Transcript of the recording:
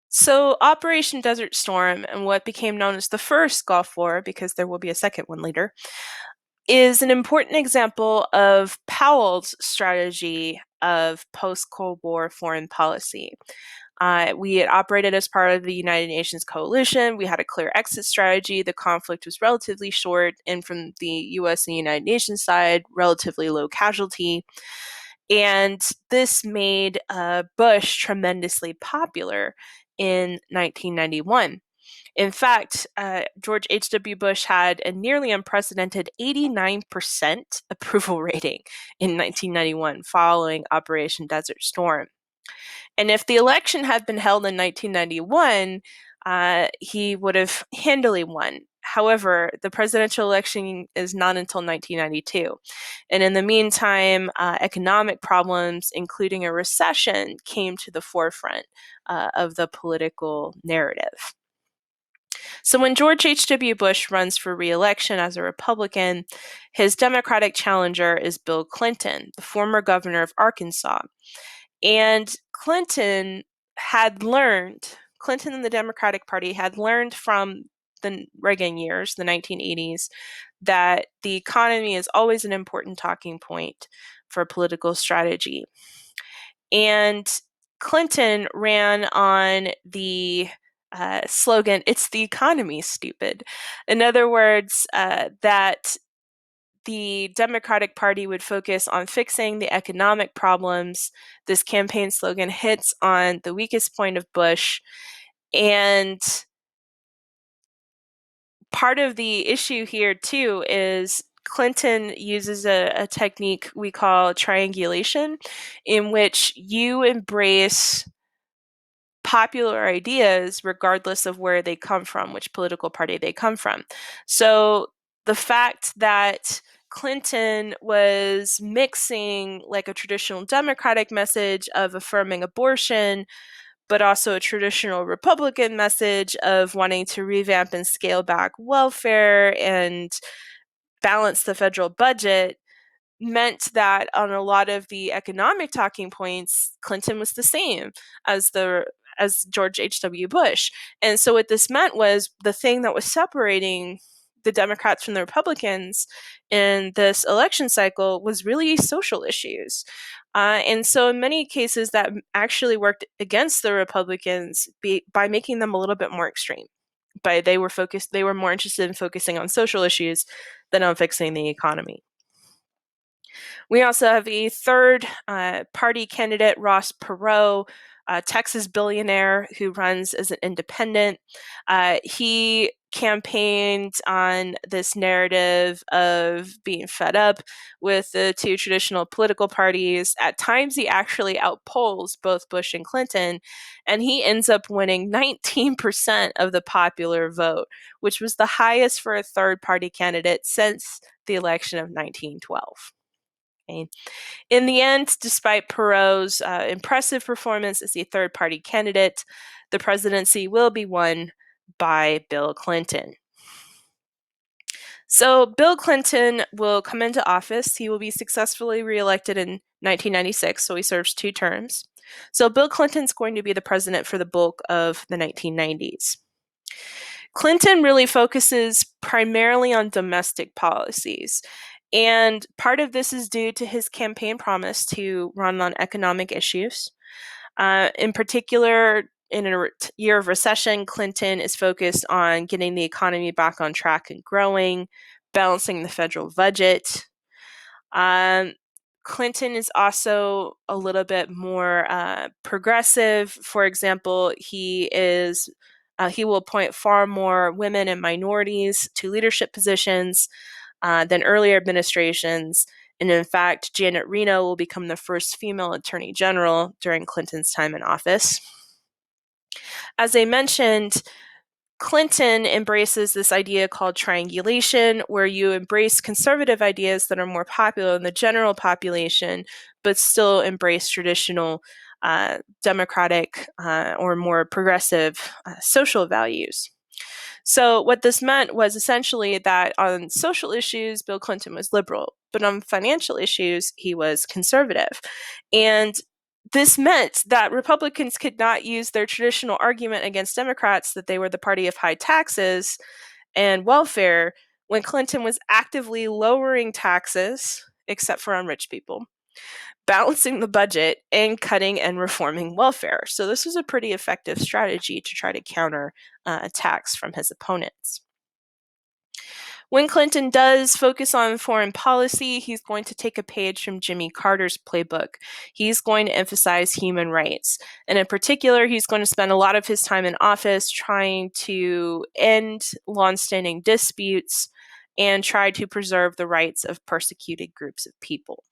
So, Operation Desert Storm, and what became known as the first Gulf War, because there will be a second one later, is an important example of Powell's strategy of post Cold War foreign policy. We had operated as part of the United Nations coalition. We had a clear exit strategy. The conflict was relatively short, and from the US and United Nations side, relatively low casualty. And this made Bush tremendously popular in 1991. In fact, George H.W. Bush had a nearly unprecedented 89% approval rating in 1991 following Operation Desert Storm. And if the election had been held in 1991, he would have handily won. However, the presidential election is not until 1992. And in the meantime, economic problems, including a recession, came to the forefront of the political narrative. So when George H.W. Bush runs for re-election as a Republican, his Democratic challenger is Bill Clinton, the former governor of Arkansas. And Clinton and the Democratic Party had learned from the Reagan years, the 1980s, that the economy is always an important talking point for political strategy. And Clinton ran on the slogan, "It's the economy, stupid." In other words, that the Democratic Party would focus on fixing the economic problems. This campaign slogan hits on the weakest point of Bush. And part of the issue here, too, is Clinton uses a technique we call triangulation, in which you embrace popular ideas regardless of where they come from, which political party they come from. So the fact that Clinton was mixing like a traditional Democratic message of affirming abortion, but also a traditional Republican message of wanting to revamp and scale back welfare and balance the federal budget, meant that on a lot of the economic talking points, Clinton was the same as George H.W. Bush. And so what this meant was the thing that was separating the Democrats from the Republicans in this election cycle was really social issues. And so in many cases that actually worked against the Republicans by making them a little bit more extreme. But they were more interested in focusing on social issues than on fixing the economy. We also have a third party candidate, Ross Perot, a Texas billionaire who runs as an independent. He campaigned on this narrative of being fed up with the two traditional political parties. At times, he actually outpolls both Bush and Clinton, and he ends up winning 19% of the popular vote, which was the highest for a third party candidate since the election of 1912. In the end, despite Perot's impressive performance as a third party candidate, the presidency will be won by Bill Clinton. So, Bill Clinton will come into office. He will be successfully reelected in 1996, so he serves 2 terms. So, Bill Clinton's going to be the president for the bulk of the 1990s. Clinton really focuses primarily on domestic policies. And part of this is due to his campaign promise to run on economic issues. In particular, in a year of recession, Clinton is focused on getting the economy back on track and growing, balancing the federal budget. Clinton is also a little bit more progressive. For example, he will appoint far more women and minorities to leadership positions than earlier administrations. And in fact, Janet Reno will become the first female attorney general during Clinton's time in office. As I mentioned, Clinton embraces this idea called triangulation, where you embrace conservative ideas that are more popular in the general population, but still embrace traditional democratic or more progressive social values. So, what this meant was essentially that on social issues, Bill Clinton was liberal, but on financial issues, he was conservative. And This meant that Republicans could not use their traditional argument against Democrats that they were the party of high taxes and welfare when Clinton was actively lowering taxes, except for on rich people, balancing the budget, and cutting and reforming welfare. So this was a pretty effective strategy to try to counter attacks from his opponents. When Clinton does focus on foreign policy, he's going to take a page from Jimmy Carter's playbook. He's going to emphasize human rights. And in particular, he's going to spend a lot of his time in office trying to end longstanding disputes and try to preserve the rights of persecuted groups of people.